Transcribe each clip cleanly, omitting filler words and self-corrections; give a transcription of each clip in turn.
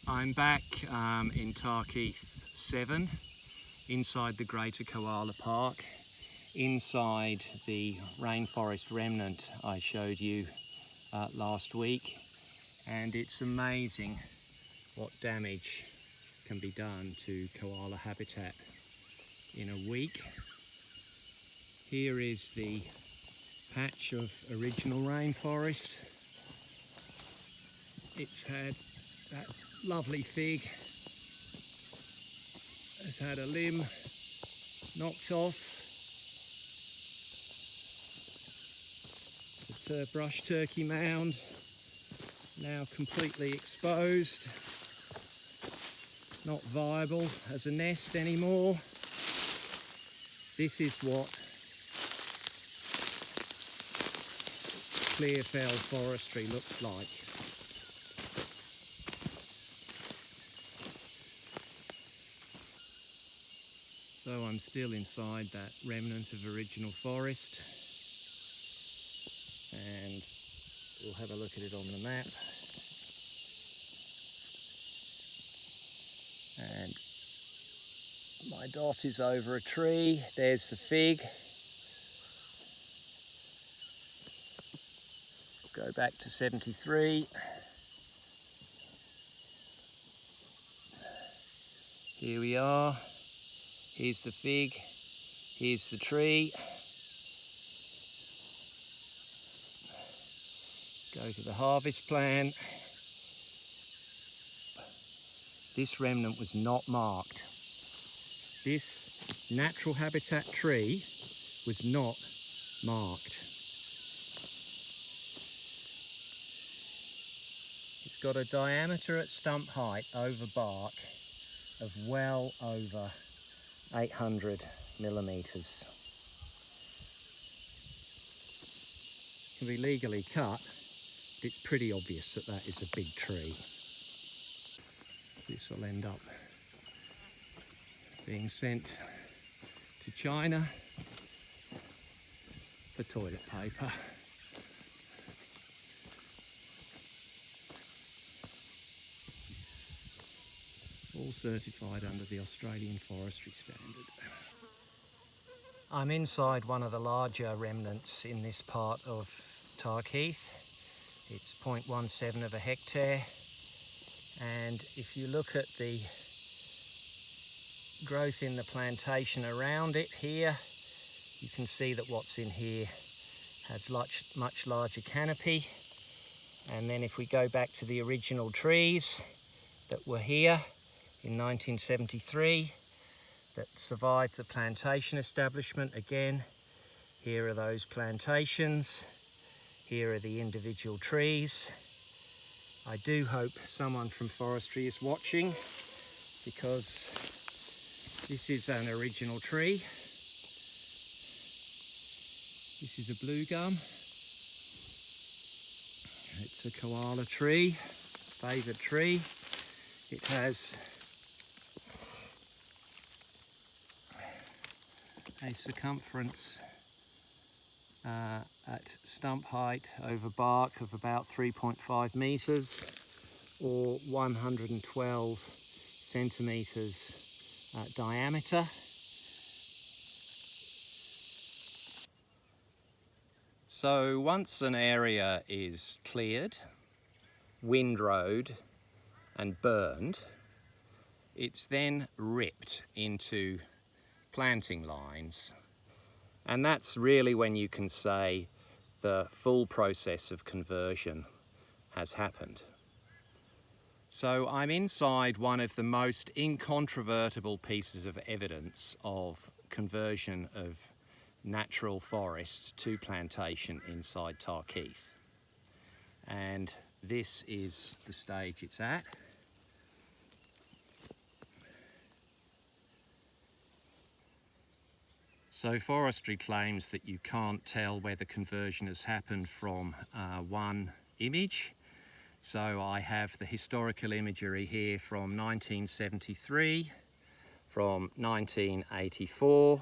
I'm back in Tarkeeth 7, inside the Greater Koala Park, inside the rainforest remnant I showed you last week, and it's amazing what damage can be done to koala habitat in a week. Here is the patch of original rainforest. It's had that lovely fig, has had a limb knocked off. The brush turkey mound now completely exposed, not viable as a nest anymore. This is what clearfall forestry looks like. So I'm still inside that remnant of original forest, and we'll have a look at it on the map. And my dot is over a tree. There's the fig. Go back to 73. Here we are. Here's the fig. Here's the tree. Go to the harvest plan. This remnant was not marked. This natural habitat tree was not marked. It's got a diameter at stump height over bark of well over 800 millimeters. It can be legally cut, but it's pretty obvious that that is a big tree. This will end up being sent to China for toilet paper. All certified under the Australian Forestry standard. I'm inside one of the larger remnants in this part of Tarkeeth. It's 0.17 of a hectare, and if you look at the growth in the plantation around it here, you can see that what's in here has much larger canopy. And then if we go back to the original trees that were here in 1973 that survived the plantation establishment, again, here are those plantations, here are the individual trees. I do hope someone from Forestry is watching, because this is an original tree. This is a blue gum. It's a koala tree, favoured tree. It has a circumference at stump height over bark of about 3.5 metres or 112 centimetres diameter. So once an area is cleared, windrowed and burned, it's then ripped into planting lines, and that's really when you can say the full process of conversion has happened. So I'm inside one of the most incontrovertible pieces of evidence of conversion of natural forest to plantation inside Tarkeeth, and this is the stage it's at. So Forestry claims that you can't tell whether conversion has happened from one image. So I have the historical imagery here from 1973, from 1984.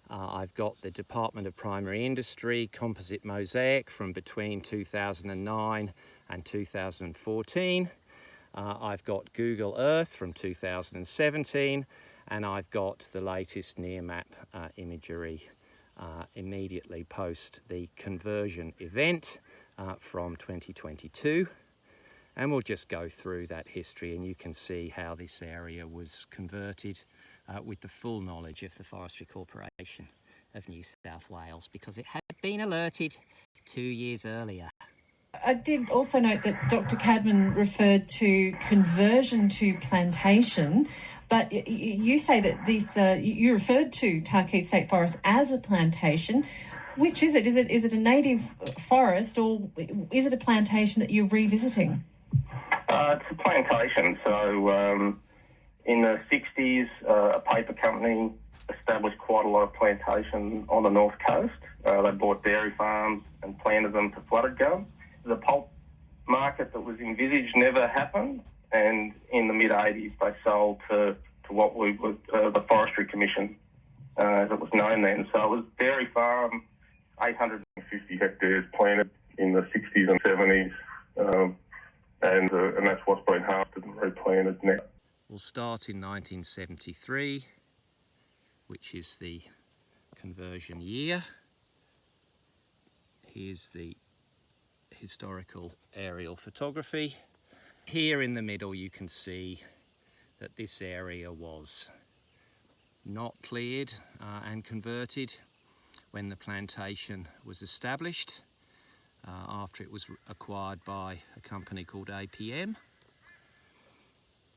I've got the Department of Primary Industry composite mosaic from between 2009 and 2014. I've got Google Earth from 2017, and I've got the latest near map imagery immediately post the conversion event from 2022. And we'll just go through that history, and you can see how this area was converted with the full knowledge of the Forestry Corporation of New South Wales, because it had been alerted 2 years earlier. I did also note that Dr. Cadman referred to conversion to plantation, but you say that this you referred to Tarkeeth State Forest as a plantation. Which is it? Is it a native forest, or is it a plantation that you're revisiting? It's a plantation. So in the 60s, a paper company established quite a lot of plantation on the north coast. They bought dairy farms and planted them to flooded gum. The pulp market that was envisaged never happened, and in the mid-80s they sold to what we would, the Forestry Commission, as it was known then. So it was dairy farm, 850 hectares planted in the 60s and 70s, and that's what's been harvested and replanted now. We'll start in 1973, which is the conversion year. Here's the historical aerial photography. Here in the middle you can see that this area was not cleared and converted when the plantation was established, after it was acquired by a company called APM,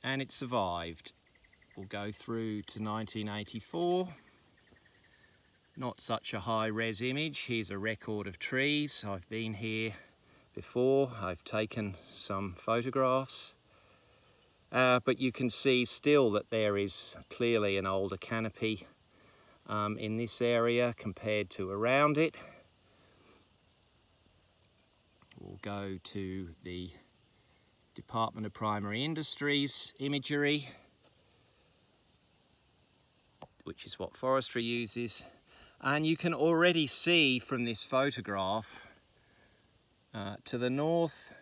and it survived. We'll go through to 1984. Not such a high-res image. Here's a record of trees. I've been here before. I've taken some photographs, but you can see still that there is clearly an older canopy in this area compared to around it. We'll go to the Department of Primary Industries imagery, which is what Forestry uses, and you can already see from this photograph to the north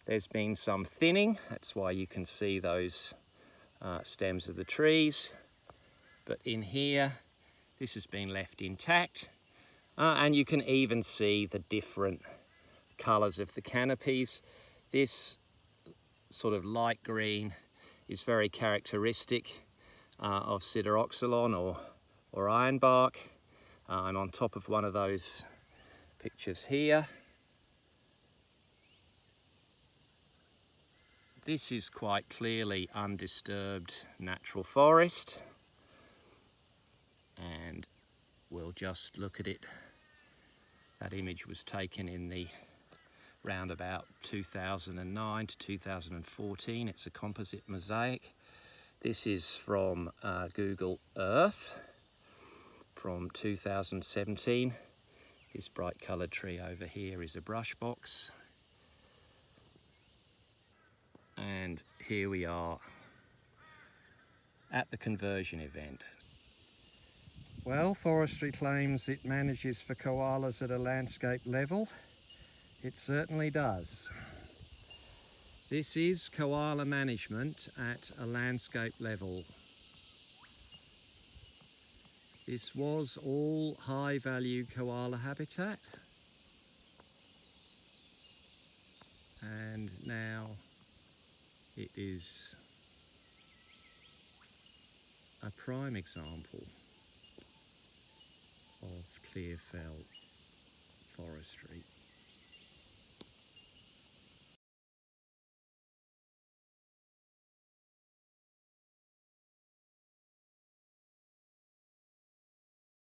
there's been some thinning. That's why you can see those stems of the trees, but in here this has been left intact, and you can even see the different colours of the canopies. This sort of light green is very characteristic of sideroxylon or ironbark. I'm on top of one of those pictures here. This is quite clearly undisturbed natural forest, and we'll just look at it. That image was taken in the round about 2009 to 2014. It's a composite mosaic. This is from Google Earth from 2017. This bright coloured tree over here is a brush box. And here we are at the conversion event. Well, Forestry claims it manages for koalas at a landscape level. It certainly does. This is koala management at a landscape level. This was all high-value koala habitat, and now it is a prime example of clearfall forestry.